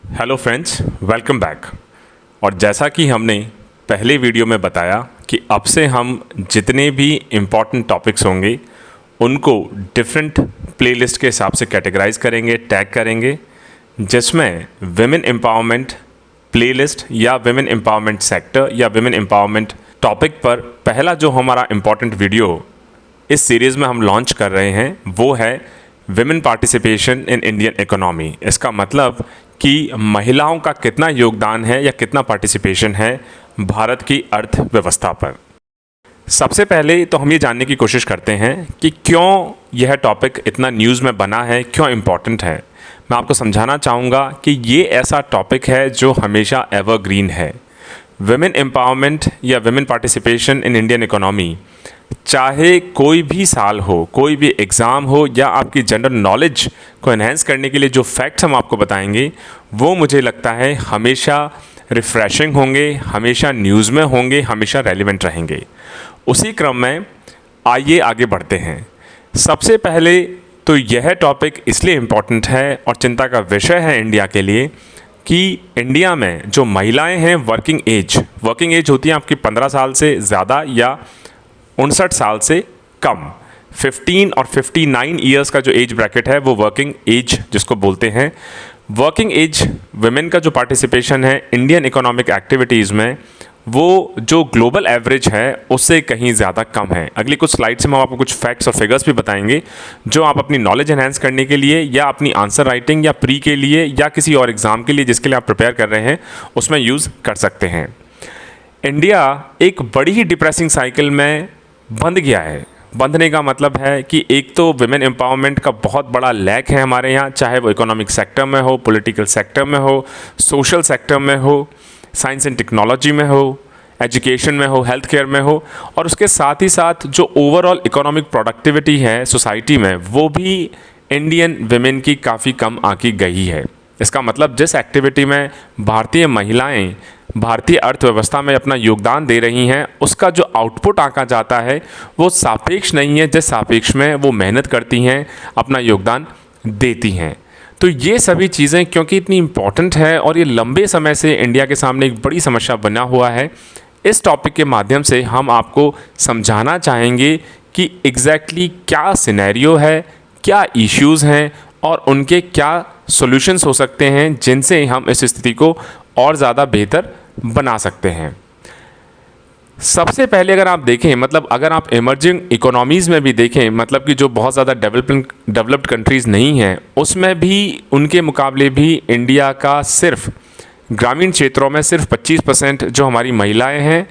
Hello friends, welcome back. और जैसा कि हमने पहले वीडियो में बताया कि अब से हम जितने भी इम्पॉर्टेंट टॉपिक्स होंगे उनको डिफरेंट प्लेलिस्ट के हिसाब से कैटेगराइज करेंगे, टैग करेंगे, जिसमें विमेन एम्पावरमेंट प्लेलिस्ट या विमेन एम्पावरमेंट सेक्टर या विमेन एम्पावरमेंट टॉपिक पर पहला जो हमारा इम्पॉर्टेंट वीडियो इस सीरीज़ में हम लॉन्च कर रहे हैं वो है women participation in Indian economy. इसका मतलब कि महिलाओं का कितना योगदान है या कितना पार्टिसिपेशन है भारत की अर्थव्यवस्था पर। सबसे पहले तो हम ये जानने की कोशिश करते हैं कि क्यों यह टॉपिक इतना न्यूज़ में बना है, क्यों इम्पॉर्टेंट है। मैं आपको समझाना चाहूँगा कि ये ऐसा टॉपिक है जो हमेशा एवरग्रीन है। विमेन एम्पावरमेंट या women participation in Indian economy, चाहे कोई भी साल हो, कोई भी एग्ज़ाम हो या आपकी जनरल नॉलेज को एनहेंस करने के लिए जो फैक्ट्स हम आपको बताएंगे वो मुझे लगता है हमेशा रिफ़्रेशिंग होंगे, हमेशा न्यूज़ में होंगे, हमेशा रेलिवेंट रहेंगे। उसी क्रम में आइए आगे बढ़ते हैं। सबसे पहले तो यह टॉपिक इसलिए इम्पॉर्टेंट है और चिंता का विषय है इंडिया के लिए कि इंडिया में जो महिलाएं हैं वर्किंग एज होती है आपकी 15 साल से ज़्यादा या 59 साल से कम। 15 और 59 ईयर्स का जो एज ब्रैकेट है वो वर्किंग एज जिसको बोलते हैं। वर्किंग एज वुमेन का जो पार्टिसिपेशन है इंडियन इकोनॉमिक एक्टिविटीज़ में वो जो ग्लोबल एवरेज है उससे कहीं ज़्यादा कम है। अगली कुछ स्लाइड्स में हम आपको कुछ फैक्ट्स और फिगर्स भी बताएंगे जो आप अपनी नॉलेज एनहेंस करने के लिए या अपनी आंसर राइटिंग या प्री के लिए या किसी और एग्ज़ाम के लिए जिसके लिए आप प्रिपेयर कर रहे हैं उसमें यूज़ कर सकते हैं। इंडिया एक बड़ी ही डिप्रेसिंग साइकिल में बंध गया है। बंधने का मतलब है कि एक तो विमेन एम्पावरमेंट का बहुत बड़ा लैक है हमारे यहाँ, चाहे वो इकोनॉमिक सेक्टर में हो, पॉलिटिकल सेक्टर में हो, सोशल सेक्टर में हो, साइंस एंड टेक्नोलॉजी में हो, एजुकेशन में हो, हेल्थ केयर में हो, और उसके साथ ही साथ जो ओवरऑल इकोनॉमिक प्रोडक्टिविटी है सोसाइटी में वो भी इंडियन विमेन की काफ़ी कम आंकी गई है। इसका मतलब जिस एक्टिविटी में भारतीय महिलाएं भारतीय अर्थव्यवस्था में अपना योगदान दे रही हैं उसका जो आउटपुट आंका जाता है वो सापेक्ष नहीं है जिस सापेक्ष में वो मेहनत करती हैं, अपना योगदान देती हैं। तो ये सभी चीज़ें क्योंकि इतनी इम्पॉर्टेंट है और ये लंबे समय से इंडिया के सामने एक बड़ी समस्या बना हुआ है, इस टॉपिक के माध्यम से हम आपको समझाना चाहेंगे कि एग्जैक्टली क्या सिनेरियो है, क्या इश्यूज़ हैं और उनके क्या सॉल्यूशंस हो सकते हैं जिनसे हम इस स्थिति को और ज़्यादा बेहतर बना सकते हैं। सबसे पहले अगर आप देखें, मतलब अगर आप इमर्जिंग इकोनॉमीज़ में भी देखें, मतलब कि जो बहुत ज़्यादा डेवलप्ड कंट्रीज़ नहीं हैं उसमें भी उनके मुकाबले भी इंडिया का सिर्फ ग्रामीण क्षेत्रों में सिर्फ 25% जो हमारी महिलाएं हैं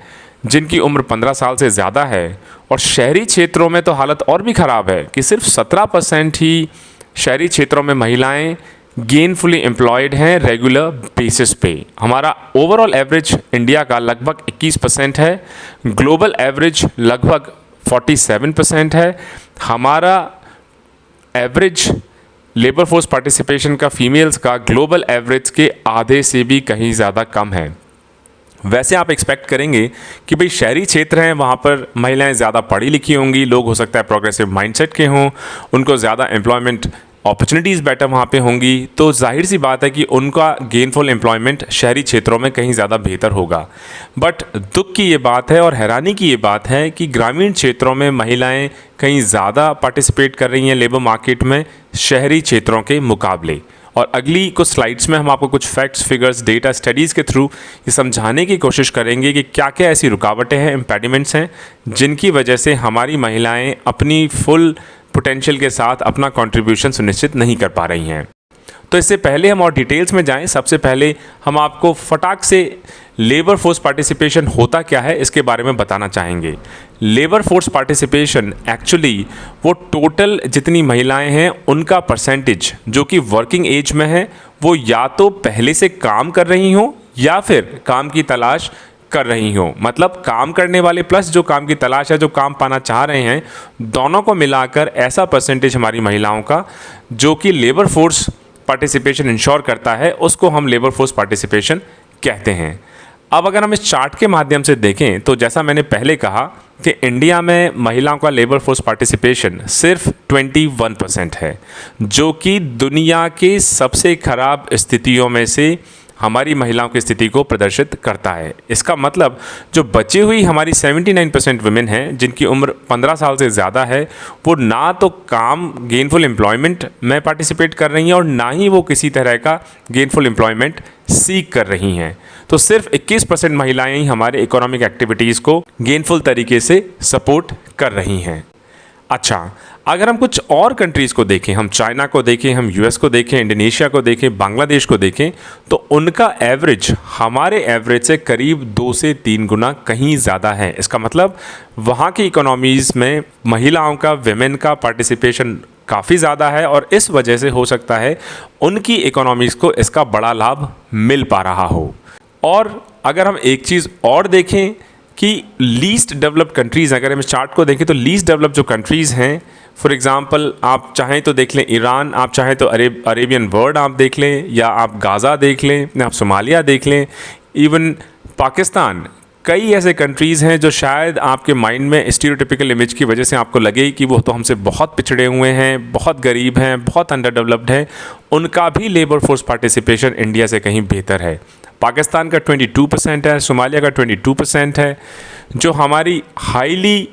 जिनकी उम्र 15 साल से ज़्यादा है, और शहरी क्षेत्रों में तो हालत और भी ख़राब है कि सिर्फ 17% ही शहरी क्षेत्रों में महिलाएं गेनफुली एम्प्लॉयड हैं रेगुलर बेसिस पे। हमारा ओवरऑल एवरेज इंडिया का लगभग 21% है, ग्लोबल एवरेज लगभग 47% है। हमारा एवरेज लेबर फोर्स पार्टिसिपेशन का फीमेल्स का ग्लोबल एवरेज के आधे से भी कहीं ज़्यादा कम है। वैसे आप एक्सपेक्ट करेंगे कि भाई शहरी क्षेत्र हैं वहाँ पर महिलाएं ज़्यादा पढ़ी लिखी होंगी, लोग हो सकता है प्रोग्रेसिव माइंडसेट के हों, उनको ज़्यादा एम्प्लॉयमेंट अपॉर्चुनिटीज़ बेटर वहाँ पे होंगी, तो जाहिर सी बात है कि उनका गेनफुल एम्प्लॉयमेंट शहरी क्षेत्रों में कहीं ज़्यादा बेहतर होगा। बट दुख की ये बात है और हैरानी की ये बात है कि ग्रामीण क्षेत्रों में महिलाएं कहीं ज़्यादा पार्टिसिपेट कर रही हैं लेबर मार्केट में शहरी क्षेत्रों के मुकाबले। और अगली कुछ स्लाइड्स में हम आपको कुछ फैक्ट्स, फिगर्स, डेटा, स्टडीज़ के थ्रू ये समझाने की कोशिश करेंगे कि क्या क्या ऐसी रुकावटें हैं, इम्पेडिमेंट्स हैं जिनकी वजह से हमारी महिलाएं अपनी फुल पोटेंशियल के साथ अपना कंट्रीब्यूशन सुनिश्चित नहीं कर पा रही हैं। तो इससे पहले हम और डिटेल्स में जाएं, सबसे पहले हम आपको फटाक से लेबर फोर्स पार्टिसिपेशन होता क्या है इसके बारे में बताना चाहेंगे। लेबर फोर्स पार्टिसिपेशन एक्चुअली वो टोटल जितनी महिलाएं हैं उनका परसेंटेज जो कि वर्किंग एज में है वो या तो पहले से काम कर रही हों या फिर काम की तलाश कर रही हो। मतलब काम करने वाले प्लस जो काम की तलाश है, जो काम पाना चाह रहे हैं, दोनों को मिलाकर ऐसा परसेंटेज हमारी महिलाओं का जो कि लेबर फोर्स पार्टिसिपेशन इंश्योर करता है उसको हम लेबर फोर्स पार्टिसिपेशन कहते हैं। अब अगर हम इस चार्ट के माध्यम से देखें तो जैसा मैंने पहले कहा कि इंडिया में महिलाओं का लेबर फोर्स पार्टिसिपेशन सिर्फ 21% है, जो कि दुनिया के सबसे खराब स्थितियों में से हमारी महिलाओं की स्थिति को प्रदर्शित करता है। इसका मतलब जो बची हुई हमारी 79% वुमेन हैं जिनकी उम्र 15 साल से ज़्यादा है, वो ना तो काम गेनफुल एम्प्लॉयमेंट में पार्टिसिपेट कर रही हैं और ना ही वो किसी तरह का गेनफुल एम्प्लॉयमेंट सीख कर रही हैं। तो सिर्फ 21% महिलाएं ही हमारे इकोनॉमिक एक्टिविटीज़ को गेनफुल तरीके से सपोर्ट कर रही हैं। अच्छा, अगर हम कुछ और कंट्रीज़ को देखें, हम चाइना को देखें, हम यूएस को देखें, इंडोनेशिया को देखें, बांग्लादेश को देखें, तो उनका एवरेज हमारे एवरेज से करीब 2 से 3 गुना कहीं ज़्यादा है। इसका मतलब वहाँ की इकोनॉमीज़ में महिलाओं का, विमेन का पार्टिसिपेशन काफ़ी ज़्यादा है और इस वजह से हो सकता है उनकी इकोनॉमीज़ को इसका बड़ा लाभ मिल पा रहा हो। और अगर हम एक चीज़ और देखें कि लीस्ट डेवलप्ड कंट्रीज़, अगर हम इस चार्ट को देखें तो लीस्ट डेवलप्ड जो कंट्रीज़ हैं, फॉर एग्ज़ाम्पल आप चाहें तो देख लें ईरान, आप चाहें तो अरेबियन वर्ल्ड आप देख लें, या आप गाज़ा देख लें, आप सोमालिया देख लें, इवन पाकिस्तान। कई ऐसे कंट्रीज़ हैं जो शायद आपके माइंड में स्टीरियोटिपिकल इमेज की वजह से आपको लगे कि वो तो हमसे बहुत पिछड़े हुए हैं, बहुत गरीब हैं, बहुत अंडर डेवलप्ड हैं, उनका भी लेबर फोर्स पार्टिसिपेशन इंडिया से कहीं बेहतर है। पाकिस्तान का 22% है, सोमालिया का 22% है। जो हमारी हाईली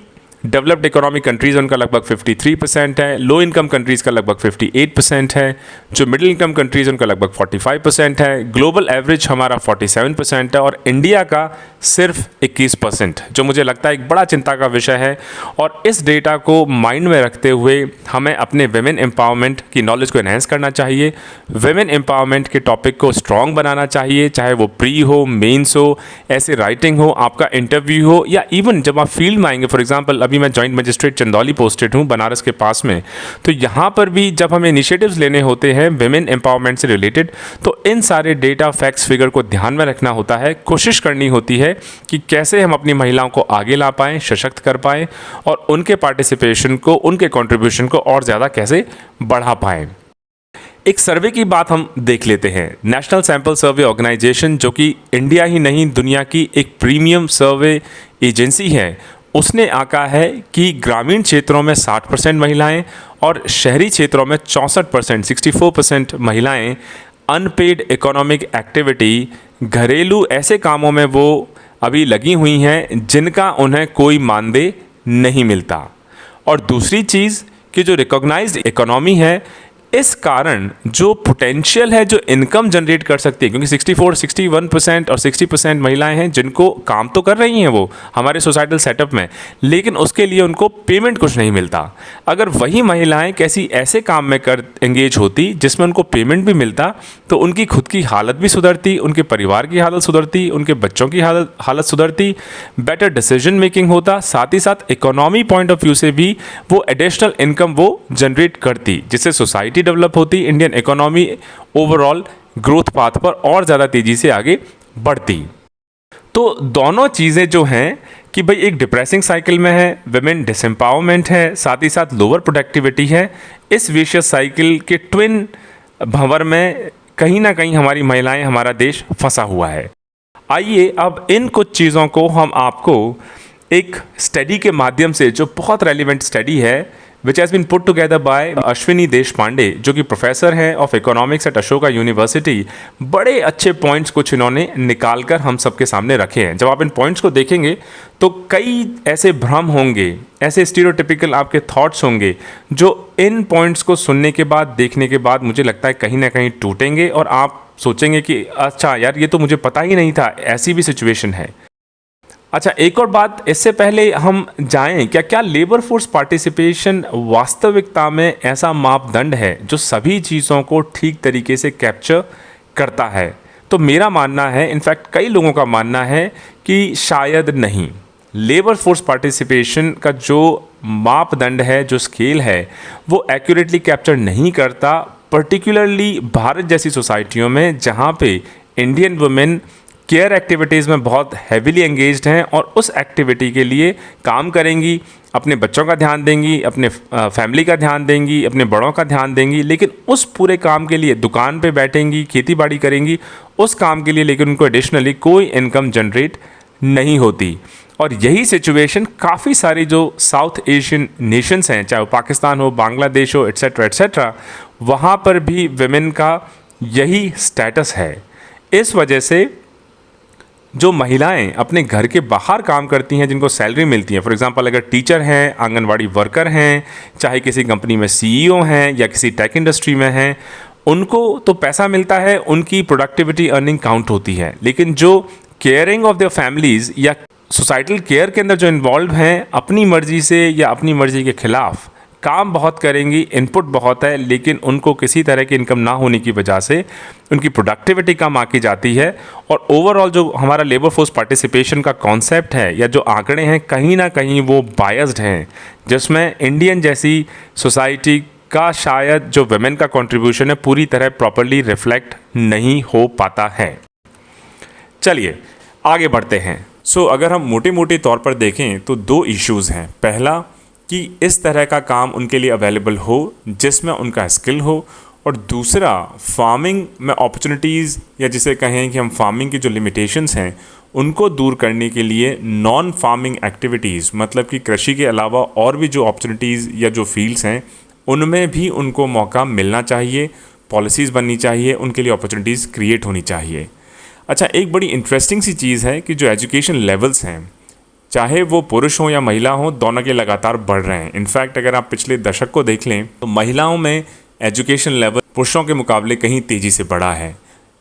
डेवलप्ड इकोनॉमिक कंट्रीज़ उनका लगभग 53% है, लो इनकम कंट्रीज़ का लगभग 58% है, जो मिडिल इनकम कंट्रीज़ उनका लगभग 45% है, ग्लोबल एवरेज हमारा 47% है और इंडिया का सिर्फ 21%, जो मुझे लगता है एक बड़ा चिंता का विषय है। और इस डेटा को माइंड में रखते हुए हमें अपने वेमेन एम्पावरमेंट की नॉलेज को एनहेंस करना चाहिए, वेमेन एम्पावरमेंट के टॉपिक को स्ट्रॉन्ग बनाना चाहिए, चाहे वो प्री हो, मेंस हो, ऐसे राइटिंग हो, आपका इंटरव्यू हो, या इवन जब आप फील्ड में आएंगे। फॉर एग्जाम्पल अभी मैं जॉइंट मजिस्ट्रेट चंदौली पोस्टेड हूँ बनारस के पास में, तो यहाँ पर भी जब हमें इनिशिएटिव्स लेने होते हैं वेमेन एम्पावरमेंट से रिलेटेड, तो इन सारे डेटा, फैक्ट्स, फिगर को ध्यान में रखना होता है। कोशिश करनी होती है कि कैसे हम अपनी महिलाओं को आगे ला पाएँ, सशक्त कर पाएँ और उनके पार्टिसिपेशन को, उनके कंट्रीब्यूशन को और ज़्यादा कैसे बढ़ा पाएँ। एक सर्वे की बात हम देख लेते हैं। नेशनल सैंपल सर्वे ऑर्गेनाइजेशन, जो कि इंडिया ही नहीं दुनिया की एक प्रीमियम सर्वे एजेंसी है, उसने आंका है कि ग्रामीण क्षेत्रों में 60% महिलाएं और शहरी क्षेत्रों में 64%, 64% महिलाएं अनपेड इकोनॉमिक एक्टिविटी, घरेलू ऐसे कामों में वो अभी लगी हुई हैं जिनका उन्हें कोई मानदेय नहीं मिलता। और दूसरी चीज़ कि जो रिकॉग्नाइज्ड इकोनॉमी है, इस कारण जो पोटेंशियल है, जो इनकम जनरेट कर सकती है, क्योंकि 64, 61% और 60% महिलाएं हैं जिनको काम तो कर रही हैं वो हमारे सोसाइटल सेटअप में, लेकिन उसके लिए उनको पेमेंट कुछ नहीं मिलता। अगर वही महिलाएं कैसी ऐसे काम में एंगेज होती जिसमें उनको पेमेंट भी मिलता, तो उनकी खुद की हालत भी सुधरती, उनके परिवार की हालत सुधरती, उनके बच्चों की हालत सुधरती, बेटर डिसीजन मेकिंग होता, साथ ही साथ इकोनॉमी पॉइंट ऑफ व्यू से भी वो एडिशनल इनकम वो जनरेट करती, जिससे सोसाइटी डेवलप होती, Indian economy overall growth path पर और ज़्यादा तेज़ी से आगे बढ़ती। तो दोनों चीज़ें जो हैं कि भाई एक डिप्रेसिंग साइकिल में है, विमेन डिसएम्पावरमेंट है, साथ ही साथ लोअर प्रोडक्टिविटी है, इस विशियस साइकिल के ट्विन भंवर में कहीं ना कहीं हमारी महिलाएं, हमारा देश फंसा हुआ है। आइए अब इन कुछ चीज़ों को हम आपको एक स्टडी के माध्यम से, जो बहुत रेलिवेंट स्टडी है, which has been put together by Ashwini Deshpande, जो कि प्रोफेसर हैं of economics eight Ashoka university, बड़े अच्छे पॉइंट्स कुछ इन्होंने निकाल कर हम सबके सामने रखे हैं। जब आप इन पॉइंट्स को देखेंगे तो कई ऐसे भ्रम होंगे, ऐसे स्टीरियोटिपिकल आपके थॉट्स होंगे, जो इन पॉइंट्स को सुनने के बाद, देखने के बाद मुझे लगता है कहीं ना कहीं टूटेंगे और आप सोचेंगे कि अच्छा यार, ये तो मुझे पता ही नहीं था, ऐसी भी सिचुएशन है। अच्छा, एक और बात, इससे पहले हम जाएं, क्या लेबर फोर्स पार्टिसिपेशन वास्तविकता में ऐसा मापदंड है जो सभी चीज़ों को ठीक तरीके से कैप्चर करता है? तो मेरा मानना है, इनफैक्ट कई लोगों का मानना है कि शायद नहीं। लेबर फोर्स पार्टिसिपेशन का जो मापदंड है, जो स्केल है, वो एक्यूरेटली कैप्चर नहीं करता, पर्टिकुलरली भारत जैसी सोसाइटियों में जहाँ पे इंडियन वुमेन केयर एक्टिविटीज़ में बहुत हैविली एंगेज्ड हैं और उस एक्टिविटी के लिए काम करेंगी, अपने बच्चों का ध्यान देंगी, अपने फैमिली का ध्यान देंगी, अपने बड़ों का ध्यान देंगी, लेकिन उस पूरे काम के लिए दुकान पे बैठेंगी, खेती बाड़ी करेंगी, उस काम के लिए लेकिन उनको एडिशनली कोई इनकम जनरेट नहीं होती। और यही सिचुएशन काफ़ी सारी जो साउथ एशियन नेशंस हैं, चाहे वो पाकिस्तान हो, बांग्लादेश हो, एट्सेट्रा एट्सेट्रा, वहाँ पर भी विमेन का यही स्टेटस है। इस वजह से जो महिलाएं अपने घर के बाहर काम करती हैं, जिनको सैलरी मिलती है, फॉर एग्जांपल अगर टीचर हैं, आंगनवाड़ी वर्कर हैं, चाहे किसी कंपनी में सीईओ हैं या किसी टेक इंडस्ट्री में हैं, उनको तो पैसा मिलता है, उनकी प्रोडक्टिविटी अर्निंग काउंट होती है। लेकिन जो केयरिंग ऑफ देयर फैमिलीज़ या सोसाइटल केयर के अंदर जो इन्वॉल्व हैं, अपनी मर्ज़ी से या अपनी मर्ज़ी के ख़िलाफ़ काम बहुत करेंगी, इनपुट बहुत है, लेकिन उनको किसी तरह की इनकम ना होने की वजह से उनकी प्रोडक्टिविटी कम आकी जाती है। और ओवरऑल जो हमारा लेबर फोर्स पार्टिसिपेशन का कॉन्सेप्ट है या जो आंकड़े हैं, कहीं ना कहीं वो बायस्ड हैं, जिसमें इंडियन जैसी सोसाइटी का शायद जो वुमेन का कंट्रीब्यूशन है पूरी तरह प्रॉपरली रिफ्लेक्ट नहीं हो पाता है। चलिए आगे बढ़ते हैं। अगर हम मोटे मोटे तौर पर देखें तो दो इश्यूज़ हैं। पहला कि इस तरह का काम उनके लिए अवेलेबल हो जिसमें उनका स्किल हो, और दूसरा फार्मिंग में अपॉर्चुनिटीज़ या जिसे कहें कि हम फार्मिंग की जो लिमिटेशंस हैं उनको दूर करने के लिए नॉन फार्मिंग एक्टिविटीज़, मतलब कि कृषि के अलावा और भी जो अपॉर्चुनिटीज़ या जो फील्ड्स हैं उनमें भी उनको मौका मिलना चाहिए, पॉलिसीज़ बननी चाहिए, उनके लिए अपॉर्चुनिटीज़ क्रिएट होनी चाहिए। अच्छा, एक बड़ी इंटरेस्टिंग सी चीज़ है कि जो एजुकेशन लेवल्स हैं, चाहे वो पुरुष हों या महिला हों, दोनों के लगातार बढ़ रहे हैं। इनफैक्ट अगर आप पिछले दशक को देख लें तो महिलाओं में एजुकेशन लेवल पुरुषों के मुकाबले कहीं तेज़ी से बढ़ा है।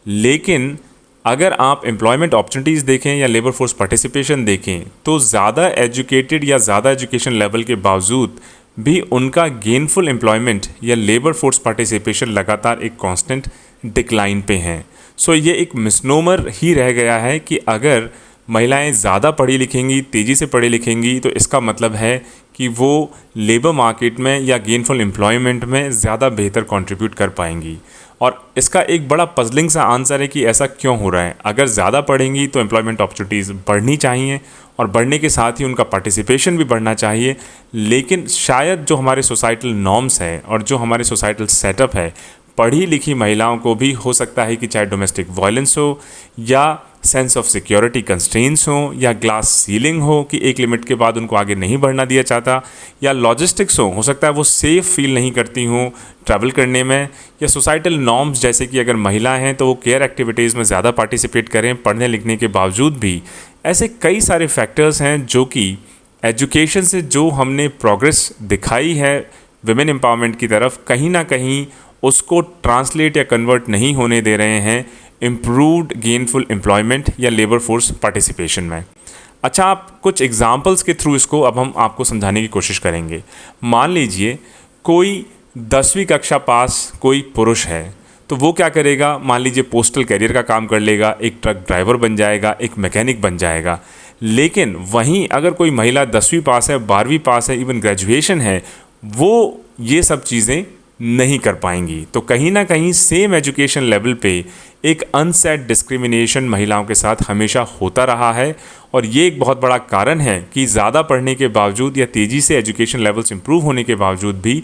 लेकिन अगर आप एम्प्लॉयमेंट अपॉर्चुनिटीज़ देखें या लेबर फोर्स पार्टिसिपेशन देखें तो ज़्यादा एजुकेटेड या ज़्यादा एजुकेशन लेवल के बावजूद भी उनका गेनफुल एम्प्लॉयमेंट या लेबर फोर्स पार्टिसिपेशन लगातार एक कांस्टेंट डिक्लाइन पे हैं। ये एक मिसनोमर ही रह गया है कि अगर महिलाएं ज़्यादा पढ़ी लिखेंगी, तेज़ी से पढ़ी लिखेंगी, तो इसका मतलब है कि वो लेबर मार्केट में या गेनफुल एम्प्लॉयमेंट में ज़्यादा बेहतर कंट्रीब्यूट कर पाएंगी। और इसका एक बड़ा पजलिंग सा आंसर है कि ऐसा क्यों हो रहा है। अगर ज़्यादा पढ़ेंगी तो एम्प्लॉयमेंट अपॉर्चुनिटीज़ बढ़नी चाहिए और बढ़ने के साथ ही उनका पार्टिसिपेशन भी बढ़ना चाहिए। लेकिन शायद जो हमारे सोसाइटल नॉर्म्स हैं और जो हमारे सोसाइटल सेटअप है, पढ़ी लिखी महिलाओं को भी हो सकता है कि चाहे डोमेस्टिक वायलेंस हो या सेंस ऑफ सिक्योरिटी कंस्ट्रेंट्स हो या ग्लास सीलिंग हो कि एक लिमिट के बाद उनको आगे नहीं बढ़ना दिया जाता, या लॉजिस्टिक्स हो सकता है वो सेफ़ फील नहीं करती हूँ ट्रैवल करने में, या सोसाइटल नॉर्म्स जैसे कि अगर महिला हैं तो वो केयर एक्टिविटीज़ में ज़्यादा पार्टिसिपेट करें पढ़ने लिखने के बावजूद भी। ऐसे कई सारे फैक्टर्स हैं जो कि एजुकेशन से जो हमने प्रोग्रेस दिखाई है विमेन एम्पावरमेंट की तरफ, कहीं ना कहीं उसको ट्रांसलेट या कन्वर्ट नहीं होने दे रहे हैं इम्प्रूव्ड गेनफुल एम्प्लॉयमेंट या लेबर फोर्स पार्टिसिपेशन में। अच्छा, आप कुछ एग्जांपल्स के थ्रू इसको अब हम आपको समझाने की कोशिश करेंगे। मान लीजिए कोई 10वीं कक्षा पास कोई पुरुष है, तो वो क्या करेगा, मान लीजिए पोस्टल कैरियर का काम कर लेगा, एक ट्रक ड्राइवर बन जाएगा, एक मैकेनिक बन जाएगा। लेकिन वहीं अगर कोई महिला 10वीं पास है, 12वीं पास है, इवन ग्रेजुएशन है, वो ये सब चीज़ें नहीं कर पाएंगी। तो कहीं ना कहीं सेम एजुकेशन लेवल पे एक अनसेट डिस्क्रिमिनेशन महिलाओं के साथ हमेशा होता रहा है, और ये एक बहुत बड़ा कारण है कि ज़्यादा पढ़ने के बावजूद या तेज़ी से एजुकेशन लेवल्स इंप्रूव होने के बावजूद भी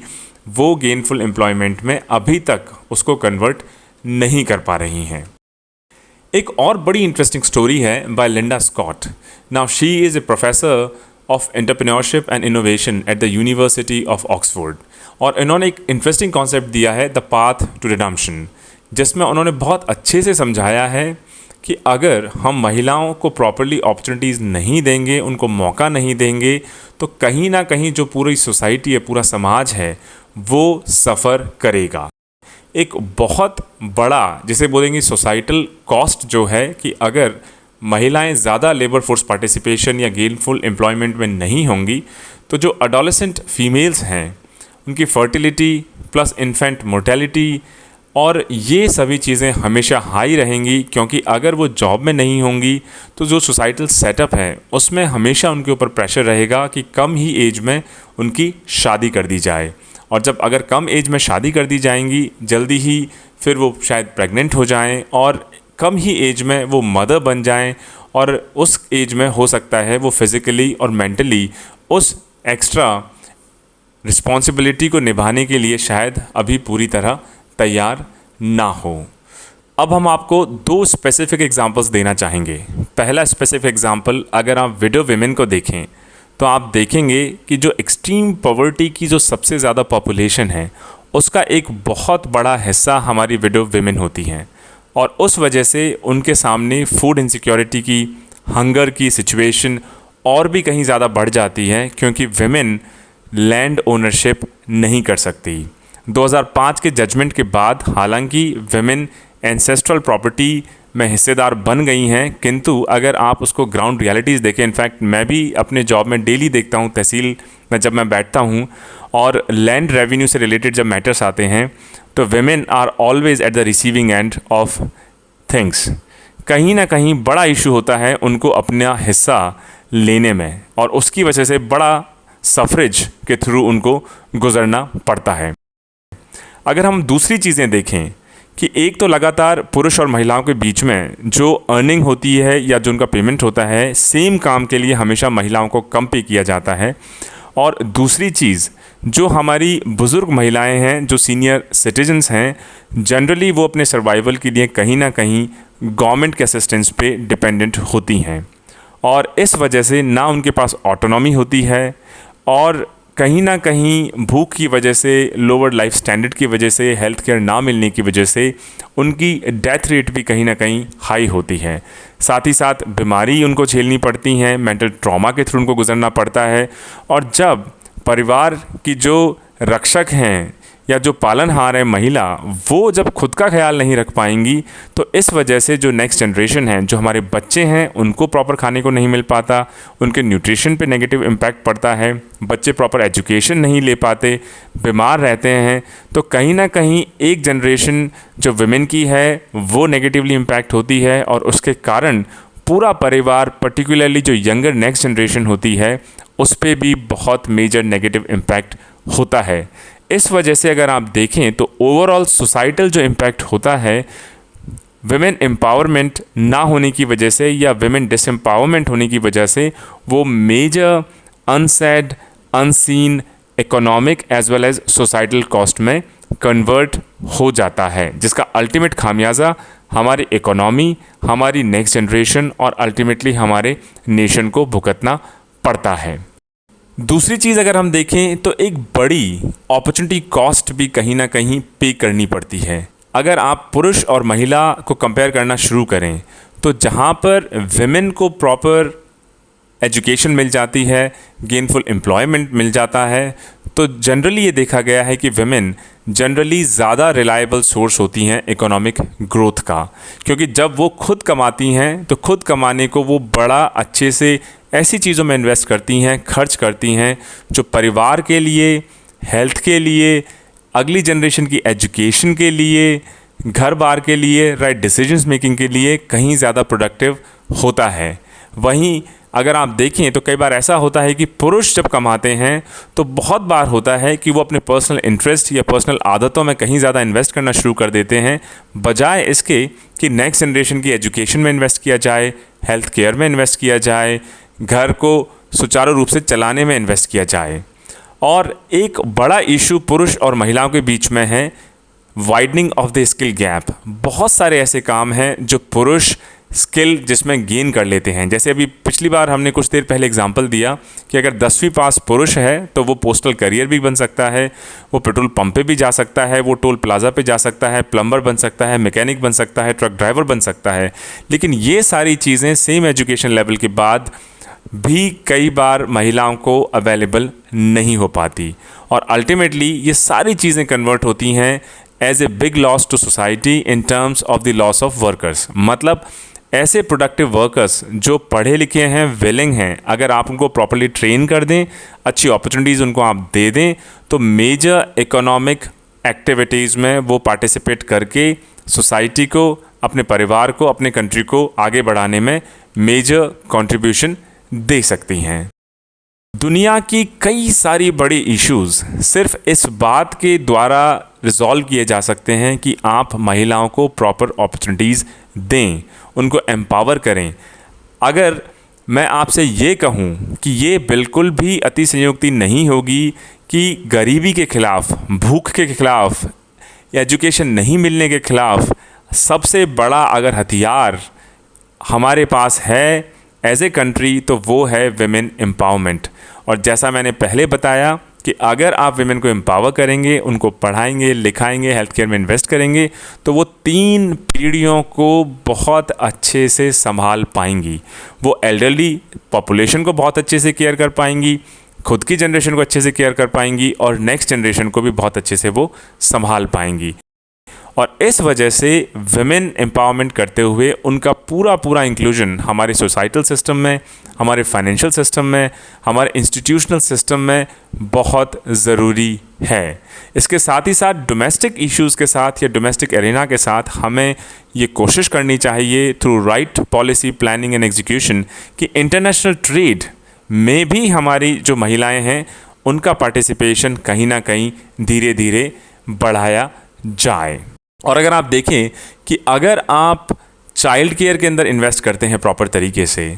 वो गेनफुल एम्प्लॉयमेंट में अभी तक उसको कन्वर्ट नहीं कर पा रही हैं। एक और बड़ी इंटरेस्टिंग स्टोरी है by Linda Scott. Now she is a professor of entrepreneurship and innovation at the university of Oxford, और इन्होंने एक इंटरेस्टिंग कॉन्सेप्ट दिया है द पाथ टू रिडेम्पशन, जिसमें उन्होंने बहुत अच्छे से समझाया है कि अगर हम महिलाओं को प्रॉपर्ली अपॉर्चुनिटीज़ नहीं देंगे, उनको मौका नहीं देंगे, तो कहीं ना कहीं जो पूरी सोसाइटी है, पूरा समाज है, वो सफ़र करेगा। एक बहुत बड़ा जिसे बोलेंगे सोसाइटल कॉस्ट जो है कि अगर महिलाएं ज़्यादा लेबर फोर्स पार्टिसिपेशन या गेनफुल एम्प्लॉयमेंट में नहीं होंगी तो जो अडोलेसेंट फीमेल्स हैं उनकी फर्टिलिटी प्लस इन्फेंट मोर्टेलिटी और ये सभी चीज़ें हमेशा हाई रहेंगी, क्योंकि अगर वो जॉब में नहीं होंगी तो जो सोसाइटल सेटअप है उसमें हमेशा उनके ऊपर प्रेशर रहेगा कि कम ही एज में उनकी शादी कर दी जाए, और जब अगर कम एज में शादी कर दी जाएंगी जल्दी ही फिर वो शायद प्रेग्नेंट हो जाएं और कम ही एज में वो मदर बन जाएं, और उस एज में हो सकता है वो फिज़िकली और मेंटली उस एक्स्ट्रा रिस्पॉन्सिबिलिटी को निभाने के लिए शायद अभी पूरी तरह तैयार ना हो। अब हम आपको दो स्पेसिफिक एग्जांपल्स देना चाहेंगे। पहला स्पेसिफिक एग्जांपल, अगर आप विडो विमेन को देखें तो आप देखेंगे कि जो एक्सट्रीम पॉवर्टी की जो सबसे ज़्यादा पॉपुलेशन है उसका एक बहुत बड़ा हिस्सा हमारी विडो विमेन होती हैं, और उस वजह से उनके सामने फूड इनसिक्योरिटी की, हंगर की सिचुएशन और भी कहीं ज़्यादा बढ़ जाती है, क्योंकि विमेन लैंड ओनरशिप नहीं कर सकती। 2005 के जजमेंट के बाद हालांकि विमेन एंसेस्ट्रल प्रॉपर्टी में हिस्सेदार बन गई हैं, किंतु अगर आप उसको ग्राउंड रियलिटीज़ देखें, इनफैक्ट मैं भी अपने जॉब में डेली देखता हूँ, तहसील में जब मैं बैठता हूँ और लैंड रेवेन्यू से रिलेटेड जब मैटर्स आते हैं तो women are always at the receiving end of things. कहीं ना कहीं बड़ा इशू होता है उनको अपना हिस्सा लेने में, और उसकी वजह से बड़ा सफरेज के थ्रू उनको गुजरना पड़ता है। अगर हम दूसरी चीज़ें देखें कि एक तो लगातार पुरुष और महिलाओं के बीच में जो अर्निंग होती है या जो उनका पेमेंट होता है, सेम काम के लिए हमेशा महिलाओं को कम पे किया जाता है, और दूसरी चीज़ जो हमारी बुज़ुर्ग महिलाएं हैं, जो सीनियर सिटीजन्स हैं, जनरली वो अपने सर्वाइवल के लिए कहीं ना कहीं गवर्नमेंट के असिस्टेंस पे डिपेंडेंट होती हैं, और इस वजह से ना उनके पास ऑटोनॉमी होती है, और कहीं ना कहीं भूख की वजह से, लोअर लाइफ स्टैंडर्ड की वजह से, हेल्थ केयर ना मिलने की वजह से उनकी डेथ रेट भी कहीं ना कहीं हाई होती है। साथ ही साथ बीमारी उनको झेलनी पड़ती हैं, मेंटल ट्रॉमा के थ्रू उनको गुजरना पड़ता है, और जब परिवार की जो रक्षक हैं या जो पालनहार है महिला, वो जब खुद का ख्याल नहीं रख पाएंगी तो इस वजह से जो नेक्स्ट जनरेशन है, जो हमारे बच्चे हैं, उनको प्रॉपर खाने को नहीं मिल पाता, उनके न्यूट्रिशन पे नेगेटिव इम्पैक्ट पड़ता है, बच्चे प्रॉपर एजुकेशन नहीं ले पाते, बीमार रहते हैं, तो कहीं ना कहीं एक जनरेशन जो विमेन की है वो नेगेटिवली इम्पैक्ट होती है, और उसके कारण पूरा परिवार, पर्टिकुलरली जो यंगर नेक्स्ट जनरेशन होती है, उस पर भी बहुत मेजर नेगेटिव इम्पैक्ट होता है। इस वजह से अगर आप देखें तो ओवरऑल सोसाइटल जो इम्पैक्ट होता है विमेन एम्पावरमेंट ना होने की वजह से या विमेन डिसएम्पावरमेंट होने की वजह से, वो major unsaid, unseen economic as well as societal cost में कन्वर्ट हो जाता है, जिसका अल्टीमेट खामियाजा हमारी इकोनॉमी, हमारी नेक्स्ट जनरेशन और अल्टीमेटली हमारे नेशन को भुगतना पड़ता है। दूसरी चीज़ अगर हम देखें तो एक बड़ी अपॉर्चुनिटी कॉस्ट भी कहीं ना कहीं पे करनी पड़ती है। अगर आप पुरुष और महिला को कंपेयर करना शुरू करें तो जहाँ पर विमेन को प्रॉपर एजुकेशन मिल जाती है, गेनफुल एम्प्लॉयमेंट मिल जाता है, तो जनरली ये देखा गया है कि विमेन जनरली ज़्यादा रिलायबल सोर्स होती हैं इकोनॉमिक ग्रोथ का, क्योंकि जब वो खुद कमाती हैं तो खुद कमाने को वो बड़ा अच्छे से ऐसी चीज़ों में इन्वेस्ट करती हैं, खर्च करती हैं जो परिवार के लिए, हेल्थ के लिए, अगली जनरेशन की एजुकेशन के लिए, घर बार के लिए, राइट डिसीजंस मेकिंग के लिए कहीं ज़्यादा प्रोडक्टिव होता है। वहीं अगर आप देखें तो कई बार ऐसा होता है कि पुरुष जब कमाते हैं तो बहुत बार होता है कि वो अपने पर्सनल इंटरेस्ट या पर्सनल आदतों में कहीं ज़्यादा इन्वेस्ट करना शुरू कर देते हैं, बजाय इसके कि नेक्स्ट जनरेशन की एजुकेशन में इन्वेस्ट किया जाए, हेल्थ केयर में इन्वेस्ट किया जाए, घर को सुचारू रूप से चलाने में इन्वेस्ट किया जाए। और एक बड़ा इशू पुरुष और महिलाओं के बीच में है widening of the skill gap. बहुत सारे ऐसे काम हैं जो पुरुष स्किल जिसमें गेन कर लेते हैं, जैसे अभी पिछली बार हमने कुछ देर पहले एग्जांपल दिया कि अगर 10वीं पास पुरुष है तो वो पोस्टल करियर भी बन सकता है, वो पेट्रोल पंप पे भी जा सकता है, वो टोल प्लाजा पे जा सकता है, प्लम्बर बन सकता है, मैकेनिक बन सकता है, ट्रक ड्राइवर बन सकता है। लेकिन ये सारी चीज़ें सेम एजुकेशन लेवल के बाद भी कई बार महिलाओं को अवेलेबल नहीं हो पाती, और अल्टीमेटली ये सारी चीज़ें कन्वर्ट होती हैं as a big loss to society in terms of the loss of workers. मतलब ऐसे प्रोडक्टिव वर्कर्स जो पढ़े लिखे हैं, विलिंग हैं, अगर आप उनको प्रॉपर्ली ट्रेन कर दें, अच्छी अपॉर्चुनिटीज़ उनको आप दे दें, तो मेजर इकोनॉमिक एक्टिविटीज़ में वो पार्टिसिपेट करके सोसाइटी को, अपने परिवार को, अपने कंट्री को आगे बढ़ाने में मेजर कंट्रीब्यूशन दे सकती हैं। दुनिया की कई सारी बड़ी इश्यूज़ सिर्फ इस बात के द्वारा रिजॉल्व किए जा सकते हैं कि आप महिलाओं को प्रॉपर अपॉर्चुनिटीज़ दें, उनको एम्पावर करें। अगर मैं आपसे ये कहूँ कि ये बिल्कुल भी अतिशयोक्ति नहीं होगी कि गरीबी के ख़िलाफ़, भूख के ख़िलाफ़, एजुकेशन नहीं मिलने के ख़िलाफ़ सबसे बड़ा अगर हथियार हमारे पास है एज ए कंट्री तो वो है विमेन एम्पावरमेंट। और जैसा मैंने पहले बताया कि अगर आप विमेन को एम्पावर करेंगे, उनको पढ़ाएंगे, लिखाएंगे, हेल्थ केयर में इन्वेस्ट करेंगे, तो वो 3 पीढ़ियों को बहुत अच्छे से संभाल पाएंगी। वो एल्डरली पॉपुलेशन को बहुत अच्छे से केयर कर पाएंगी, खुद की जनरेशन को अच्छे से केयर कर पाएंगी और नेक्स्ट जनरेशन को भी बहुत अच्छे से वो संभाल पाएंगी। और इस वजह से विमेन एम्पावरमेंट करते हुए उनका पूरा इंक्लूजन हमारे सोसाइटल सिस्टम में, हमारे फाइनेंशियल सिस्टम में, हमारे इंस्टीट्यूशनल सिस्टम में बहुत ज़रूरी है। इसके साथ ही साथ डोमेस्टिक इश्यूज़ के साथ या डोमेस्टिक एरिना के साथ हमें ये कोशिश करनी चाहिए through right policy planning and execution कि इंटरनेशनल ट्रेड में भी हमारी जो महिलाएं हैं उनका पार्टिसिपेशन कहीं ना कहीं धीरे धीरे बढ़ाया जाए। और अगर आप देखें कि अगर आप चाइल्ड केयर के अंदर इन्वेस्ट करते हैं प्रॉपर तरीके से,